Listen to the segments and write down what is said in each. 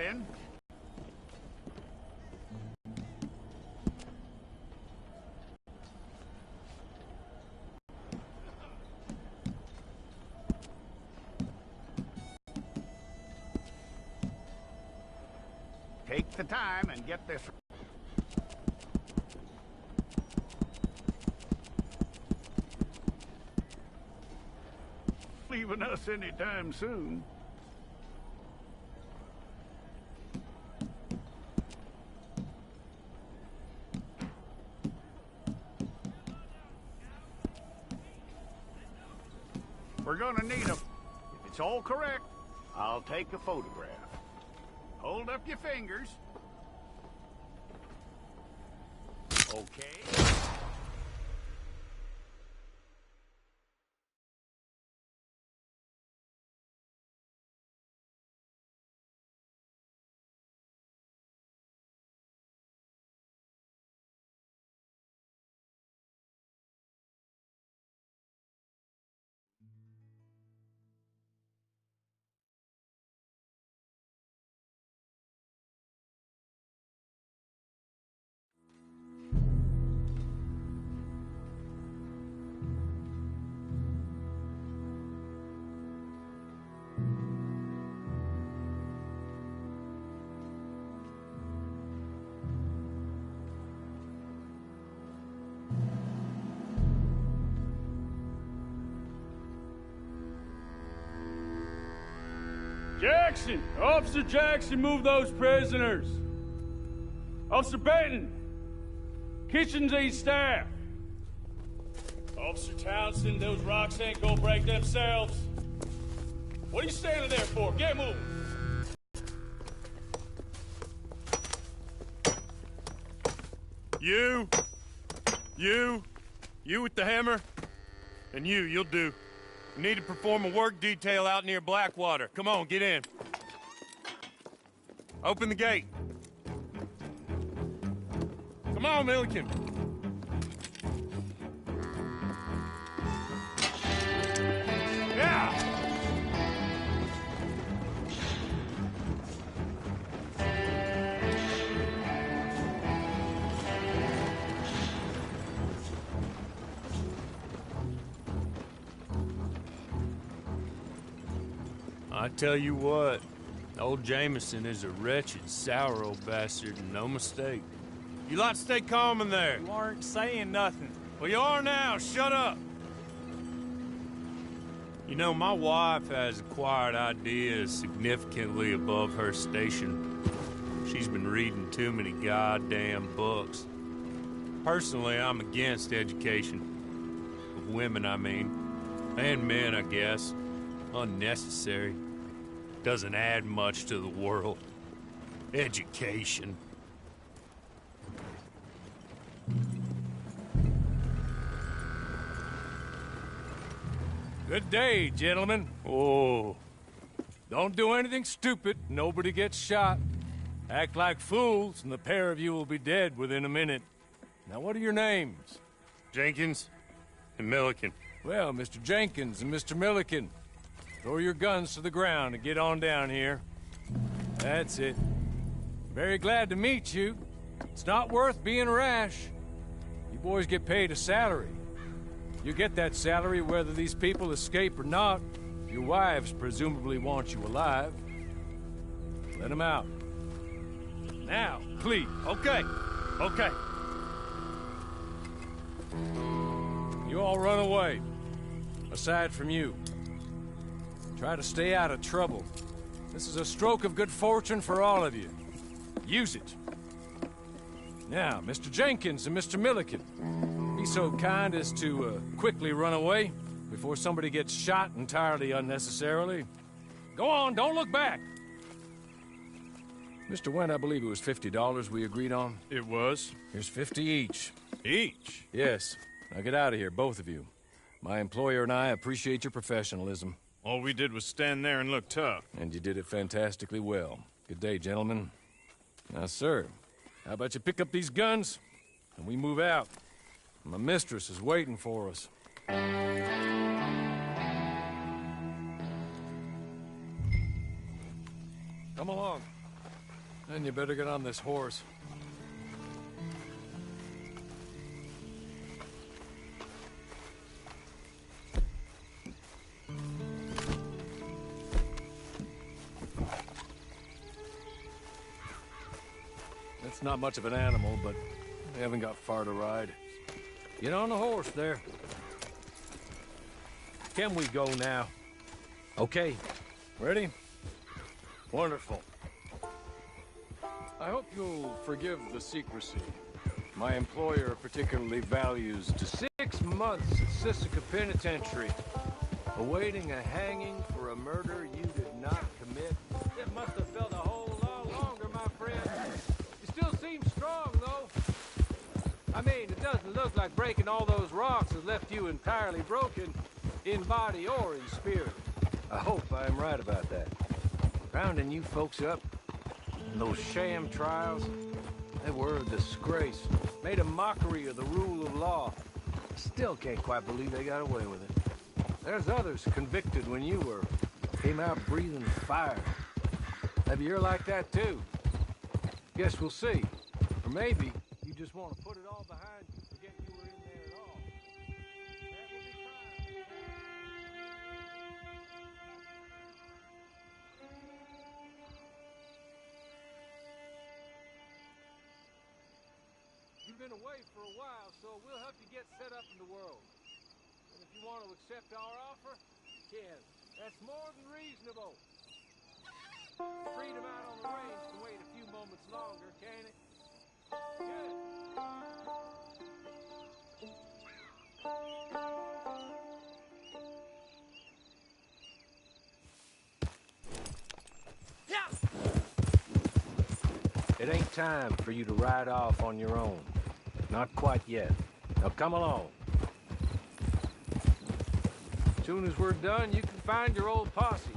in. Take the time and get this. Leaving us anytime soon. We're gonna need them. If it's all correct, I'll take a photograph. Hold up your fingers. Okay. Jackson! Officer Jackson, move those prisoners! Officer Benton! Kitchens aid staff! Officer Townsend, those rocks ain't gonna break themselves. What are you standing there for? Get moving! You with the hammer? And you'll do. You need to perform a work detail out near Blackwater. Come on, get in. Open the gate. Come on, Milliken. Yeah! I tell you what, old Jameson is a wretched, sour old bastard, and no mistake. You lot stay calm in there. You aren't saying nothing. Well, you are now. Shut up. You know, my wife has acquired ideas significantly above her station. She's been reading too many goddamn books. Personally, I'm against education. Of women, I mean. And men, I guess. Unnecessary. Doesn't add much to the world. Education. Good day, gentlemen. Oh. Don't do anything stupid. Nobody gets shot. Act like fools, and the pair of you will be dead within a minute. Now, what are your names? Jenkins and Milliken. Well, Mr. Jenkins and Mr. Milliken, throw your guns to the ground and get on down here. That's it. Very glad to meet you. It's not worth being rash. You boys get paid a salary. You get that salary whether these people escape or not. Your wives presumably want you alive. Let them out. Now, please. Okay. You all run away. Aside from you. Try to stay out of trouble. This is a stroke of good fortune for all of you. Use it. Now, Mr. Jenkins and Mr. Milliken, be so kind as to quickly run away before somebody gets shot entirely unnecessarily. Go on, don't look back. Mr. Wendt, I believe it was $50 we agreed on. It was. Here's 50 each. Each? Yes. Now get out of here, both of you. My employer and I appreciate your professionalism. All we did was stand there and look tough. And you did it fantastically well. Good day, gentlemen. Now, sir, how about you pick up these guns, and we move out? My mistress is waiting for us. Come along. Then you better get on this horse. It's not much of an animal, but they haven't got far to ride. Get on the horse there. Can we go now? Okay. Ready? Wonderful. I hope you'll forgive the secrecy. My employer particularly values to 6 months at Sisika Penitentiary, awaiting a hanging for a murder you did not commit. It must have felt a whole lot longer, my friend. You still seem strong, though. I mean, it doesn't look like breaking all those rocks has left you entirely broken, in body or in spirit. I hope I'm right about that. Rounding you folks up, and those sham trials, they were a disgrace. Made a mockery of the rule of law. Still can't quite believe they got away with it. There's others convicted when you were. Came out breathing fire. Maybe you're like that too. Guess we'll see. Or maybe you just want to put it all behind you, forget you were in there at all. That will be fine. You've been away for a while, so we'll help you get set up in the world. And if you want to accept our offer, you can. That's more than reasonable. Freedom out on the range can wait a few moments longer, can't it? Good. It ain't time for you to ride off on your own. Not quite yet. Now come along. As soon as we're done, you can find your old posse.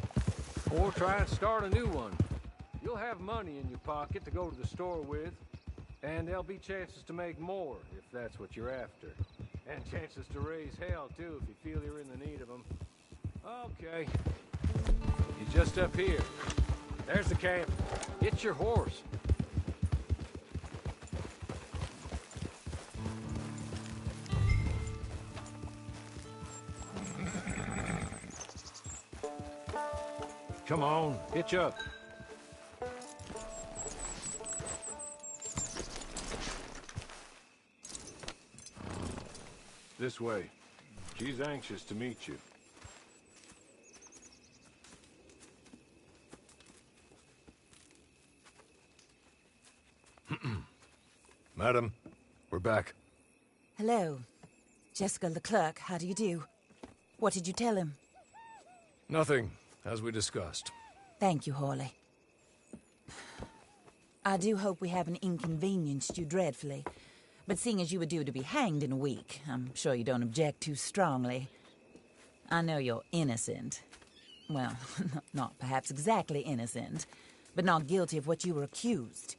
Or try and start a new one. You'll have money in your pocket to go to the store with. And there'll be chances to make more, if that's what you're after. And chances to raise hell, too, if you feel you're in the need of them. Okay. You're just up here. There's the camp. Get your horse. Come on, hitch up. This way. She's anxious to meet you. Madam, we're back. Hello. Jessica Leclerc, how do you do? What did you tell him? Nothing, as we discussed. Thank you, Hawley. I do hope we haven't inconvenienced you dreadfully. But seeing as you were due to be hanged in a week, I'm sure you don't object too strongly. I know you're innocent. Well, not perhaps exactly innocent, but not guilty of what you were accused.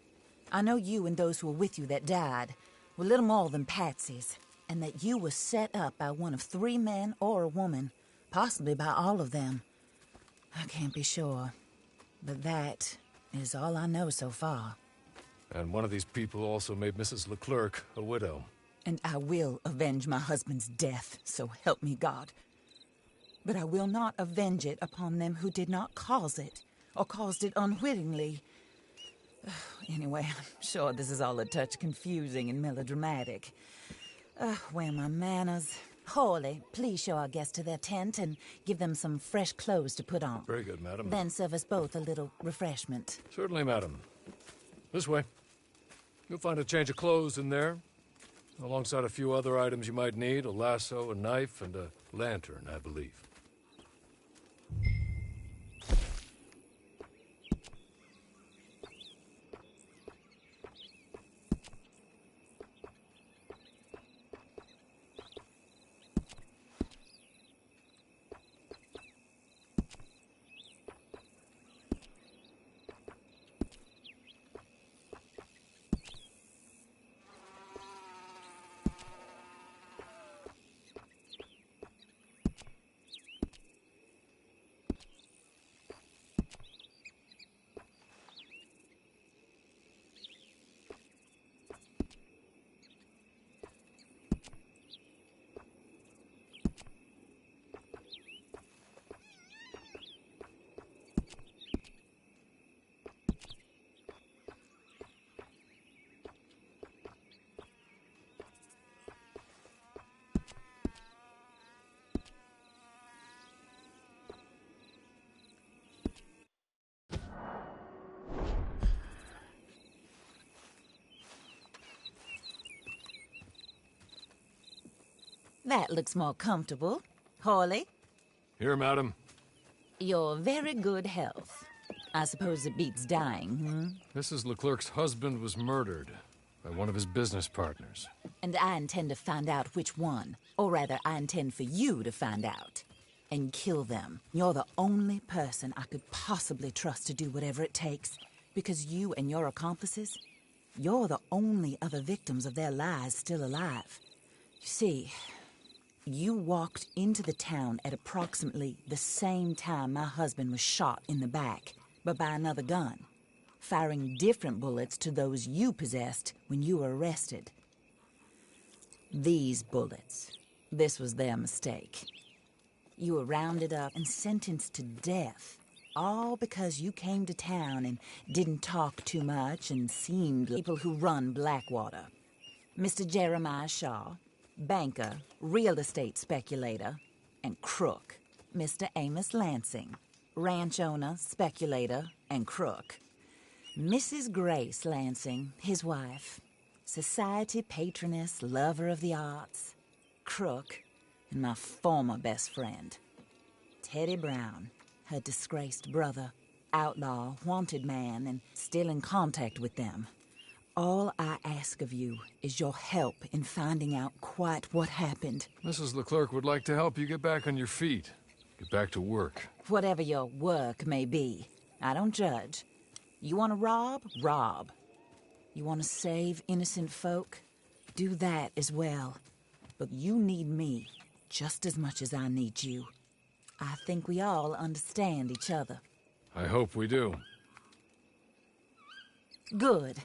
I know you and those who were with you that died were little more than patsies, and that you were set up by one of 3 men or a woman, possibly by all of them. I can't be sure, but that is all I know so far. And one of these people also made Mrs. Leclerc a widow. And I will avenge my husband's death, so help me God. But I will not avenge it upon them who did not cause it, or caused it unwittingly. Anyway, I'm sure this is all a touch confusing and melodramatic. Where are my manners? Hawley, please show our guests to their tent and give them some fresh clothes to put on. Very good, madam. Then serve us both a little refreshment. Certainly, madam. This way. You'll find a change of clothes in there, alongside a few other items you might need, a lasso, a knife, and a lantern, I believe. That looks more comfortable. Hawley, Here, madam. your very good health. I suppose it beats dying, Mrs. Leclerc's husband was murdered by one of his business partners. And I intend to find out which one. Or rather, I intend for you to find out. And kill them. You're the only person I could possibly trust to do whatever it takes. Because you and your accomplices, you're the only other victims of their lies still alive. You see, you walked into the town at approximately the same time my husband was shot in the back, but by another gun, firing different bullets to those you possessed when you were arrested. These bullets, this was their mistake. You were rounded up and sentenced to death, all because you came to town and didn't talk too much and seemed like people who run Blackwater. Mr. Jeremiah Shaw, banker, real estate speculator, and crook. Mr. Amos Lansing, ranch owner, speculator, and crook. Mrs. Grace Lansing, his wife, society patroness, lover of the arts, crook, and my former best friend. Teddy Brown, her disgraced brother, outlaw, wanted man, and still in contact with them. All I ask of you is your help in finding out quite what happened. Mrs. Leclerc would like to help you get back on your feet. Get back to work. Whatever your work may be, I don't judge. You want to rob? Rob. You want to save innocent folk? Do that as well. But you need me just as much as I need you. I think we all understand each other. I hope we do. Good.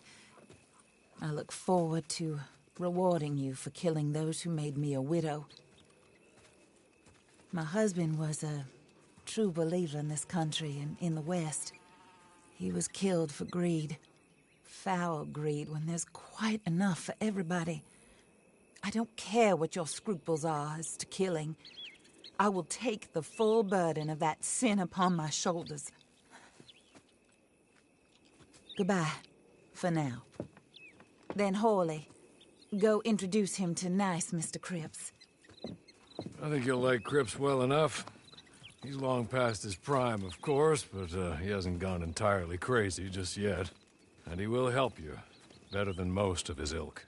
I look forward to rewarding you for killing those who made me a widow. My husband was a true believer in this country and in the West. He was killed for greed. Foul greed when there's quite enough for everybody. I don't care what your scruples are as to killing. I will take the full burden of that sin upon my shoulders. Goodbye, for now. Then Hawley, go introduce him to nice Mr. Cripps. I think you'll like Cripps well enough. He's long past his prime, of course, but he hasn't gone entirely crazy just yet. And he will help you, better than most of his ilk.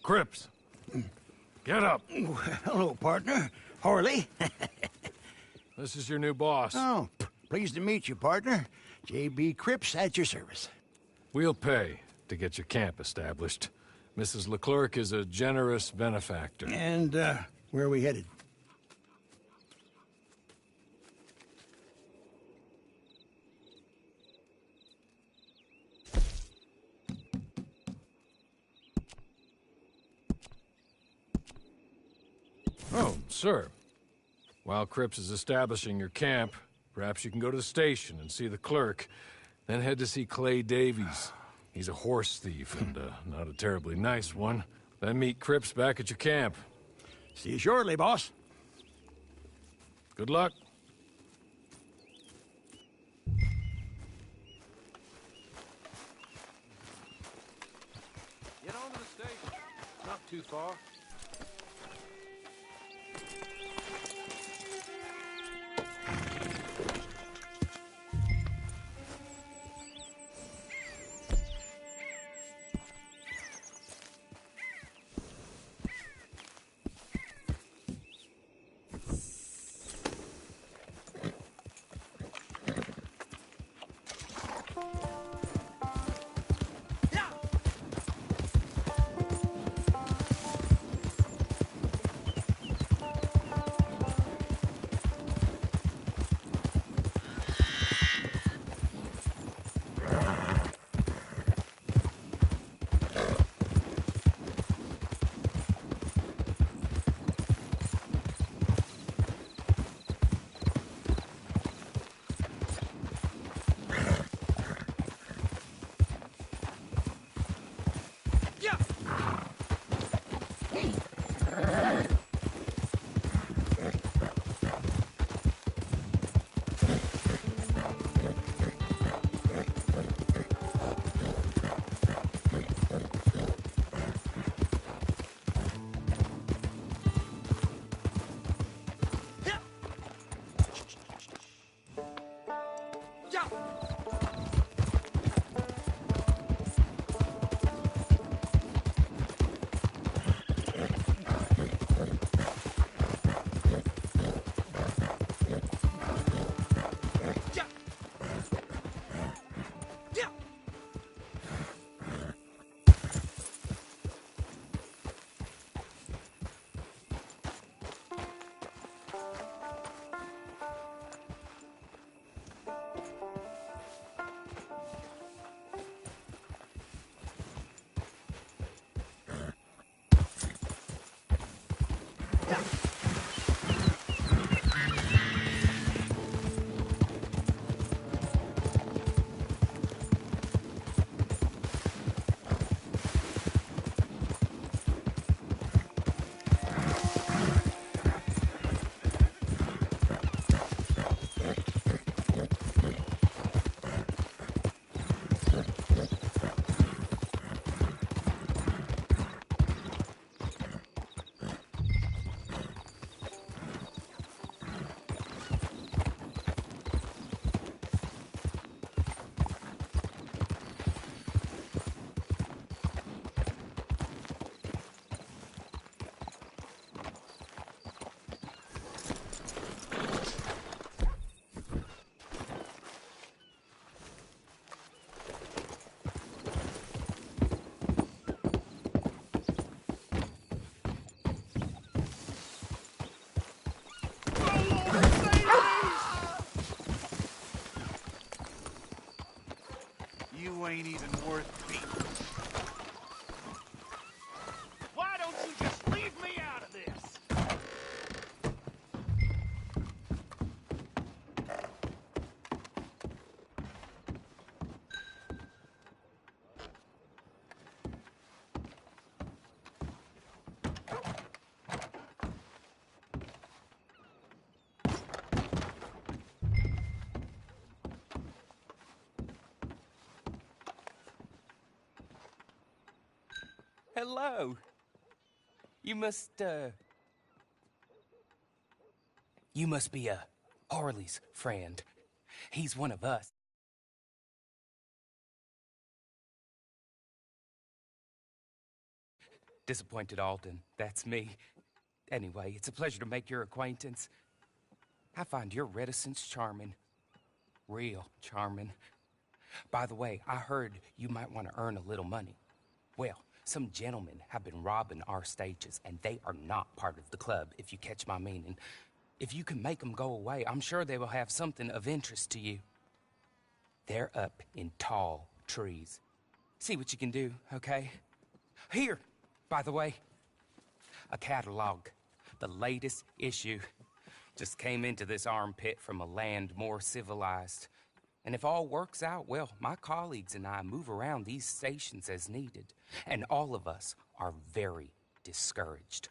Cripps! Get up! Hello, partner. Harley. This is your new boss. Oh, pleased to meet you, partner. J.B. Cripps at your service. We'll pay to get your camp established. Mrs. Leclerc is a generous benefactor. And, where are we headed? Oh, sir. While Cripps is establishing your camp, perhaps you can go to the station and see the clerk, then head to see Clay Davies. He's a horse thief, and not a terribly nice one. Then meet Cripps back at your camp. See you shortly, boss. Good luck. Get on to the station. Not too far. You ain't even worth beating. Why don't you just leave me out of this? Hello. You must be Harley's friend. He's one of us. Disappointed Alden, that's me. Anyway, it's a pleasure to make your acquaintance. I find your reticence charming. Real charming. By the way, I heard you might want to earn a little money. Well, some gentlemen have been robbing our stages, and they are not part of the club, if you catch my meaning. If you can make them go away, I'm sure they will have something of interest to you. They're up in tall trees. See what you can do, okay? Here, by the way, a catalog, the latest issue. Just came into this armpit from a land more civilized. And if all works out, well, my colleagues and I move around these stations as needed. And all of us are very discouraged.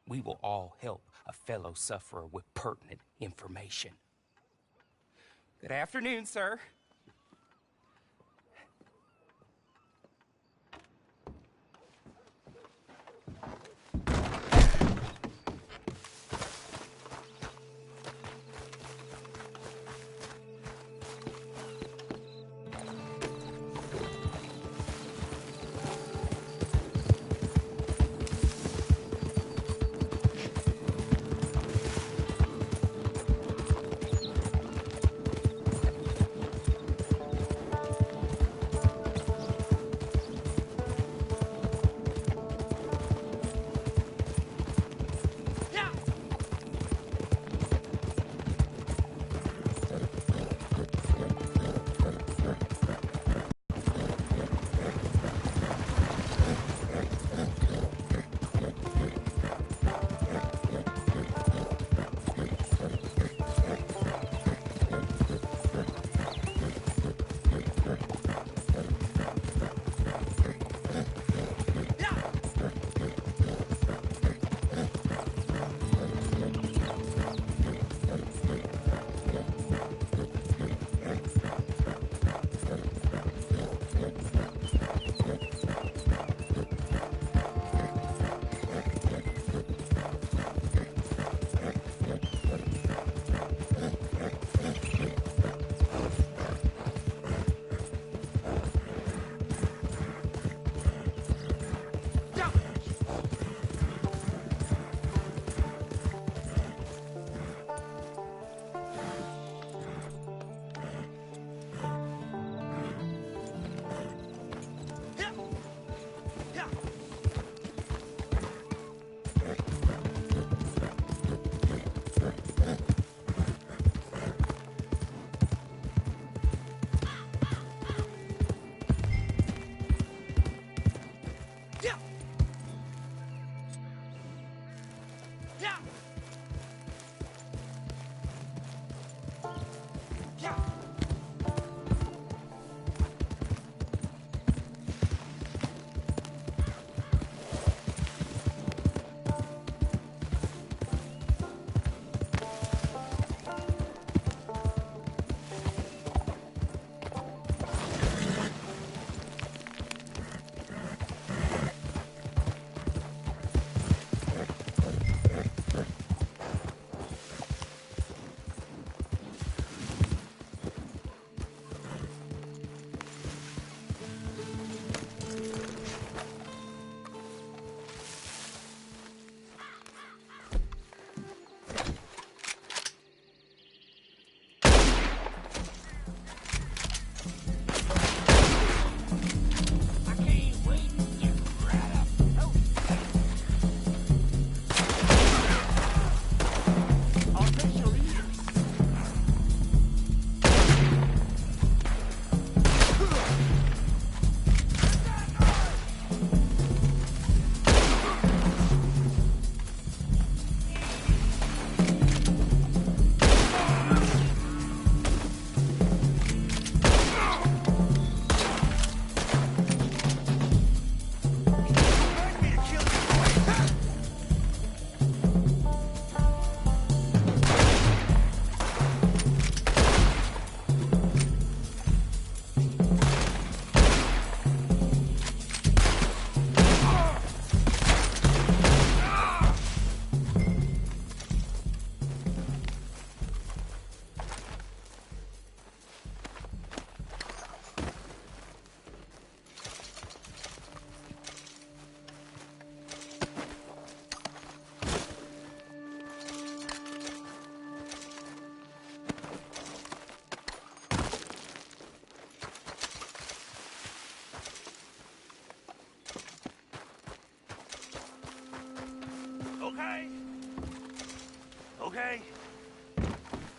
We will all help a fellow sufferer with pertinent information. Good afternoon, sir.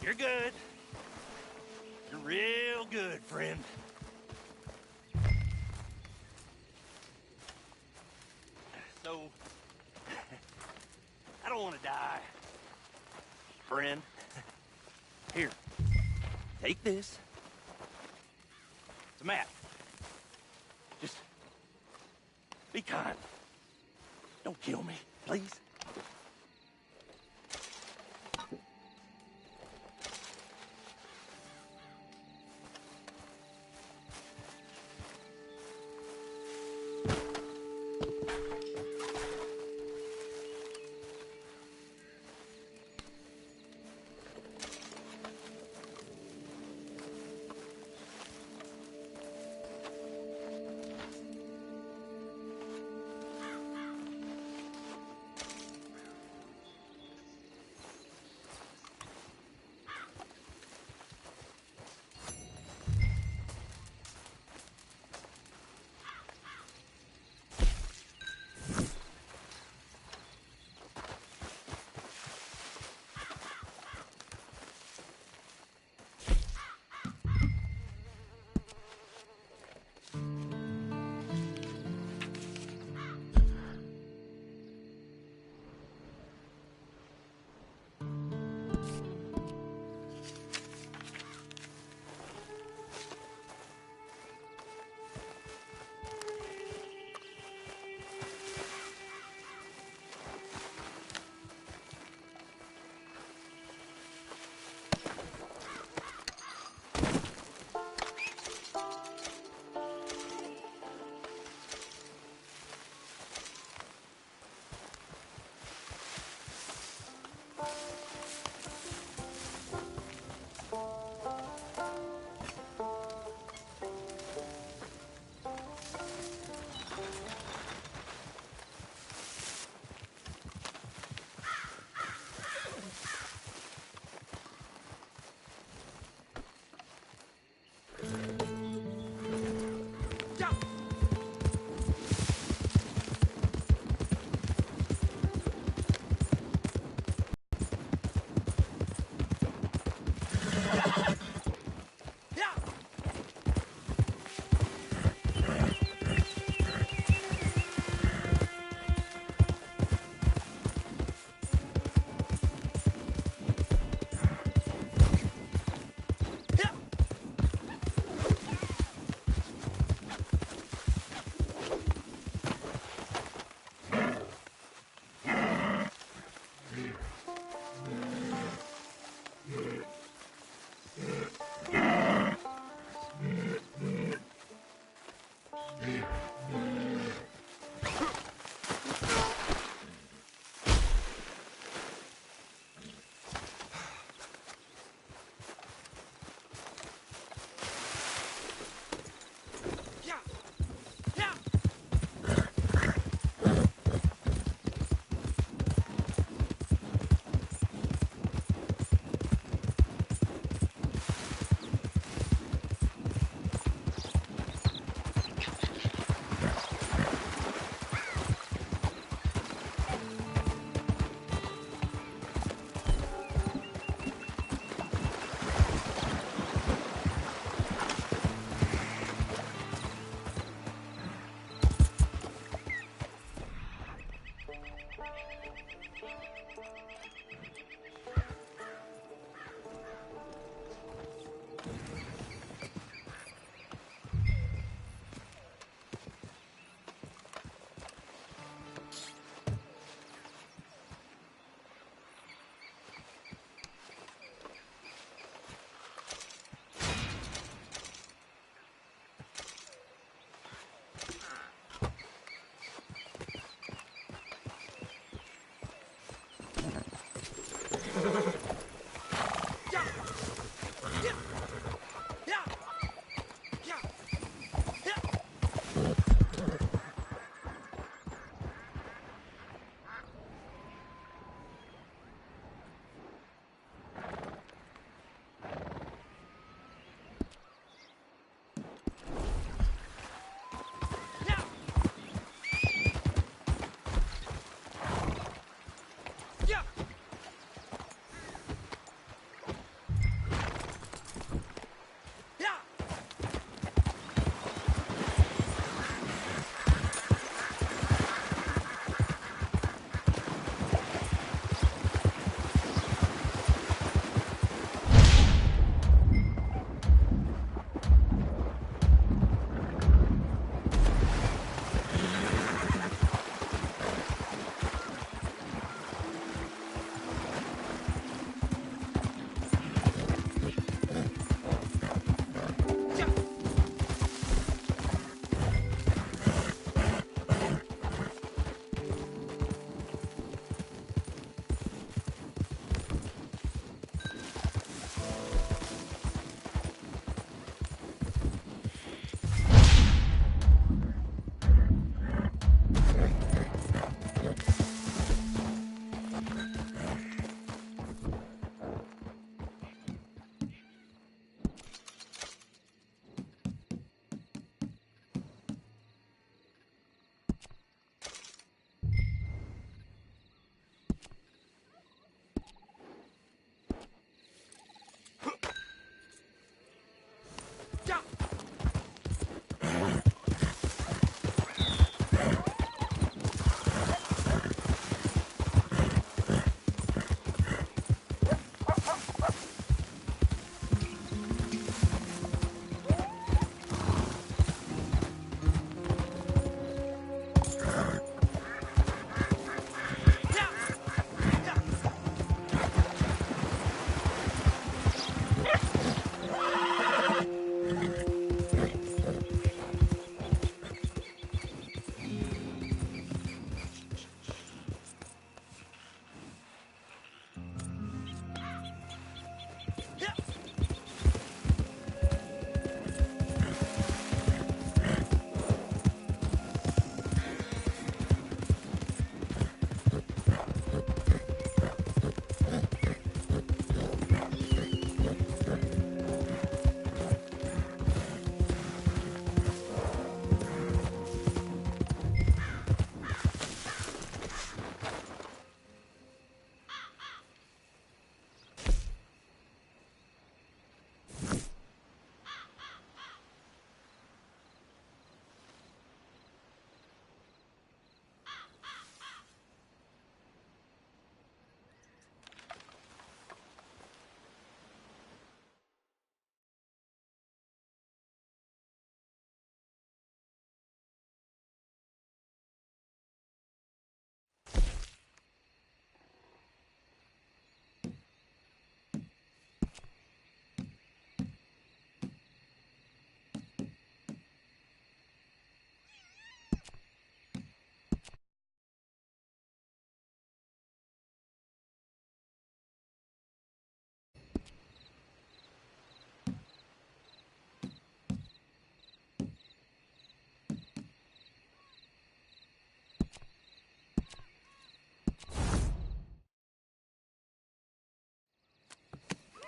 You're good. You're real good, friend. So, I don't want to die. Friend, here, take this. It's a map. Just be kind. Don't kill me, please.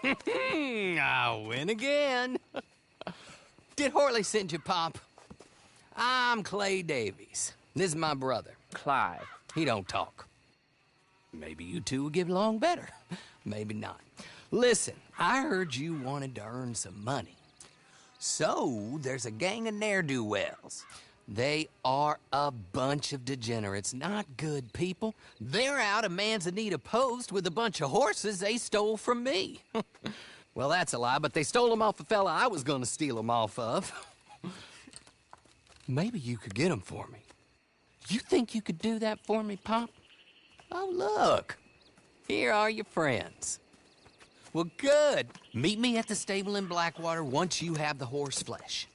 I win again. Did Horley send you, Pop? I'm Clay Davies. This is my brother, Clyde. He don't talk. Maybe you two will get along better. Maybe not. Listen, I heard you wanted to earn some money. So, there's a gang of ne'er-do-wells. They are a bunch of degenerates, not good people. They're out of Manzanita Post with a bunch of horses they stole from me. Well, that's a lie, but they stole them off a fella I was gonna steal them off of. Maybe you could get them for me. You think you could do that for me, Pop? Oh, look. Here are your friends. Well, good. Meet me at the stable in Blackwater once you have the horse flesh.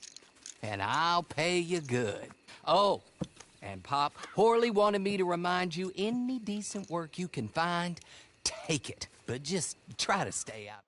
And I'll pay you good. Oh, and Pop, Horley wanted me to remind you, any decent work you can find, take it. But just try to stay out.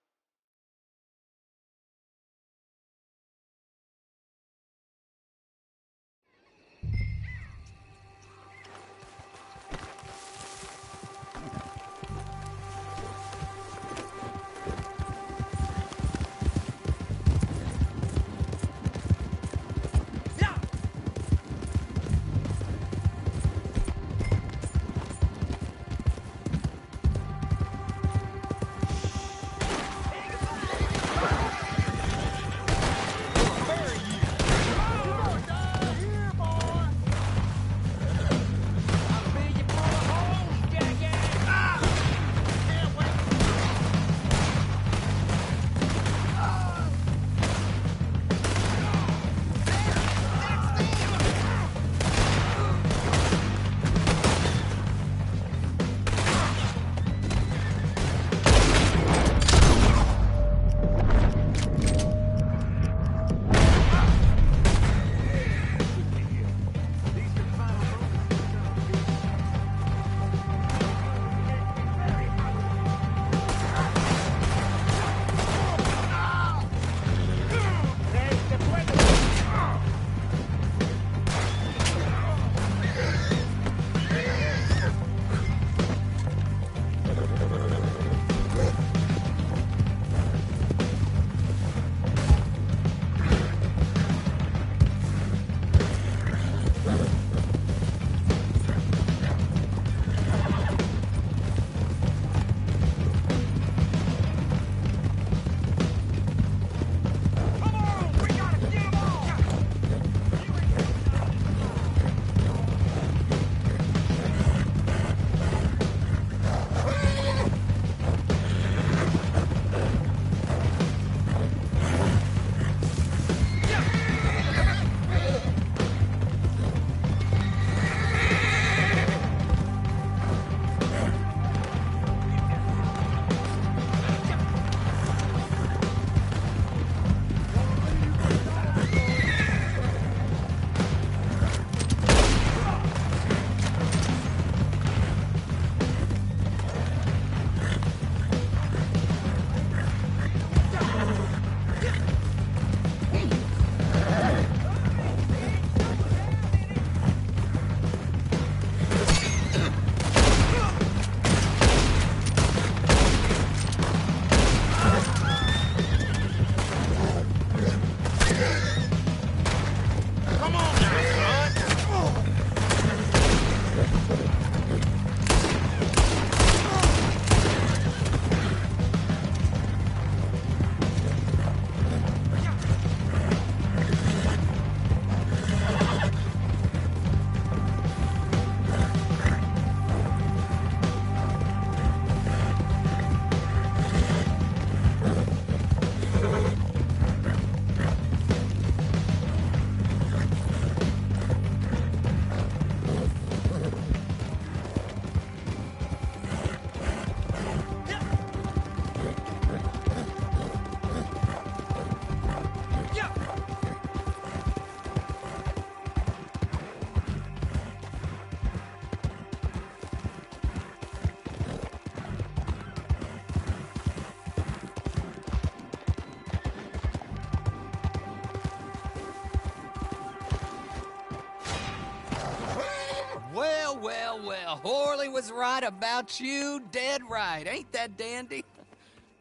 Well, Horley was right about you, dead right. Ain't that dandy?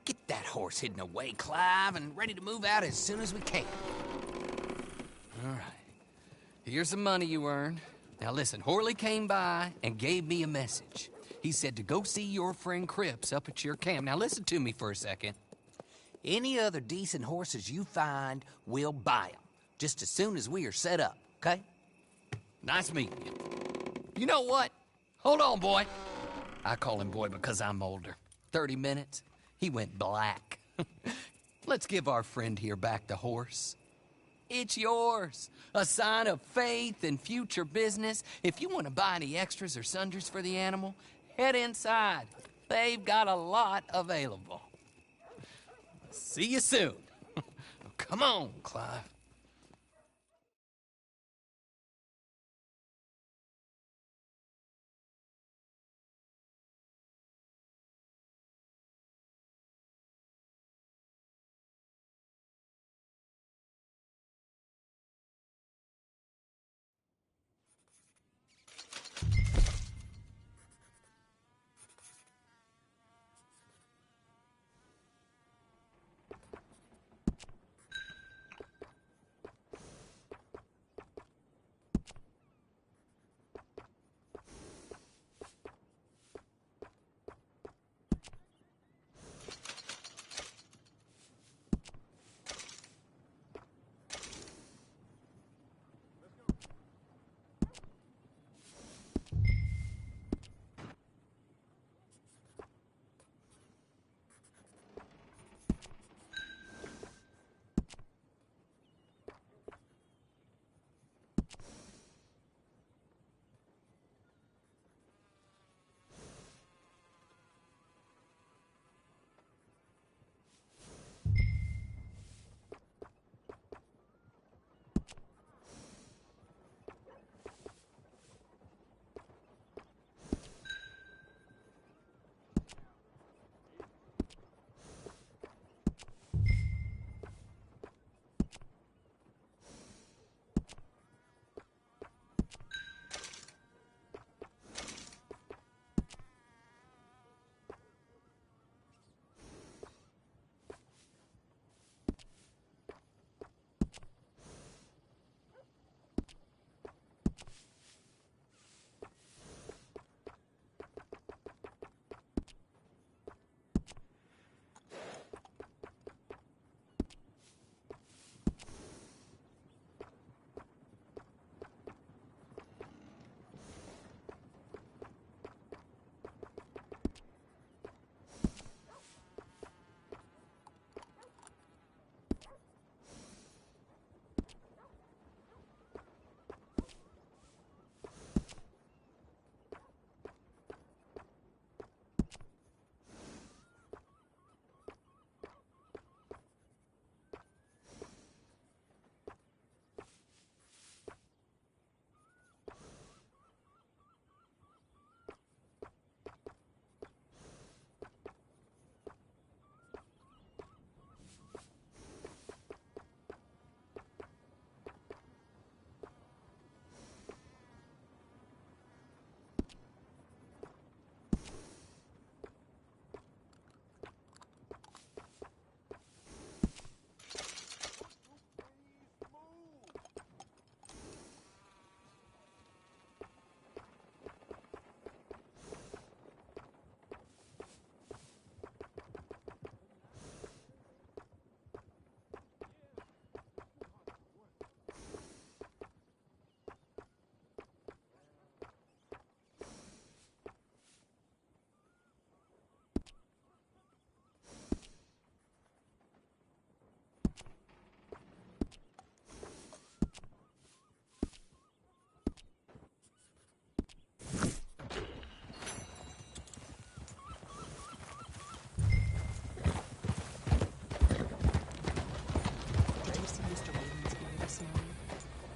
Get That horse hidden away, Clive, and ready to move out as soon as we can. All right. Here's the money you earned. Now listen, Horley came by and gave me a message. He said to go see your friend Cripps up at your camp. Now listen to me for a second. Any other decent horses you find, we'll buy them. Just as soon as we are set up, okay? Nice meeting you. You know what? Hold on, boy. I call him boy because I'm older. 30 minutes, he went black. Let's give our friend here back the horse. It's yours. A sign of faith and future business. If you want to buy any extras or sundries for the animal, head inside. They've got a lot available. See you soon. Come on, Clive.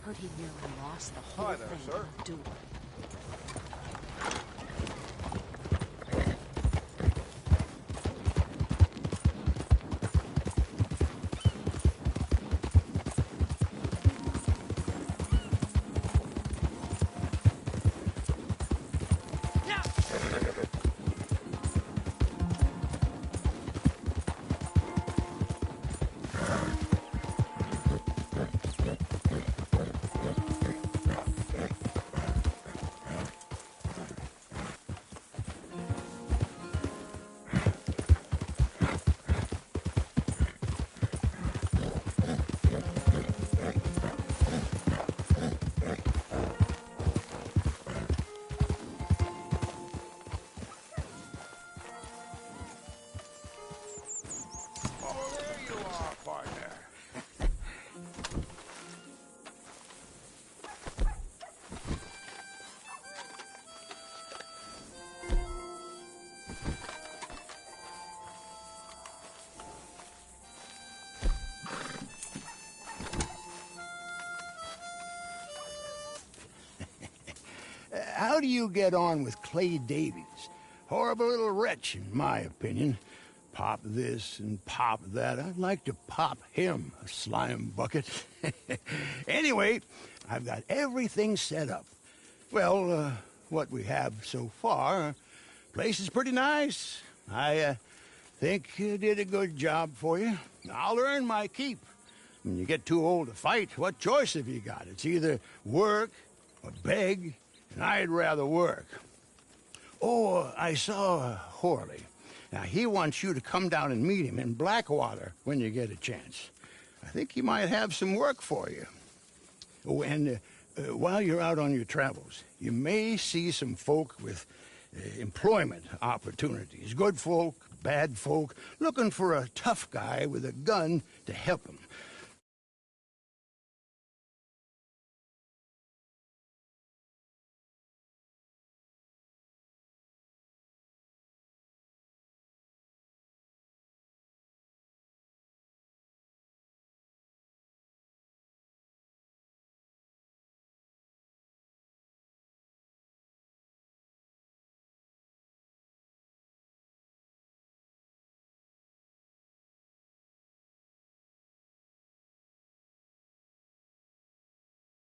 Heard he nearly lost the whole Hi there, thing sir. in a duel. how do you get on with Clay Davies? Horrible little wretch, in my opinion. Pop this and pop that. I'd like to pop him, a slime bucket. Anyway, I've got everything set up. Well, what we have so far, place is pretty nice. I think you did a good job for you. I'll earn my keep. When you get too old to fight, what choice have you got? It's either work or beg, and I'd rather work. Oh, I saw Horley. Now, he wants you to come down and meet him in Blackwater when you get a chance. I think he might have some work for you. Oh, and while you're out on your travels, you may see some folk with employment opportunities. Good folk, bad folk, looking for a tough guy with a gun to help them.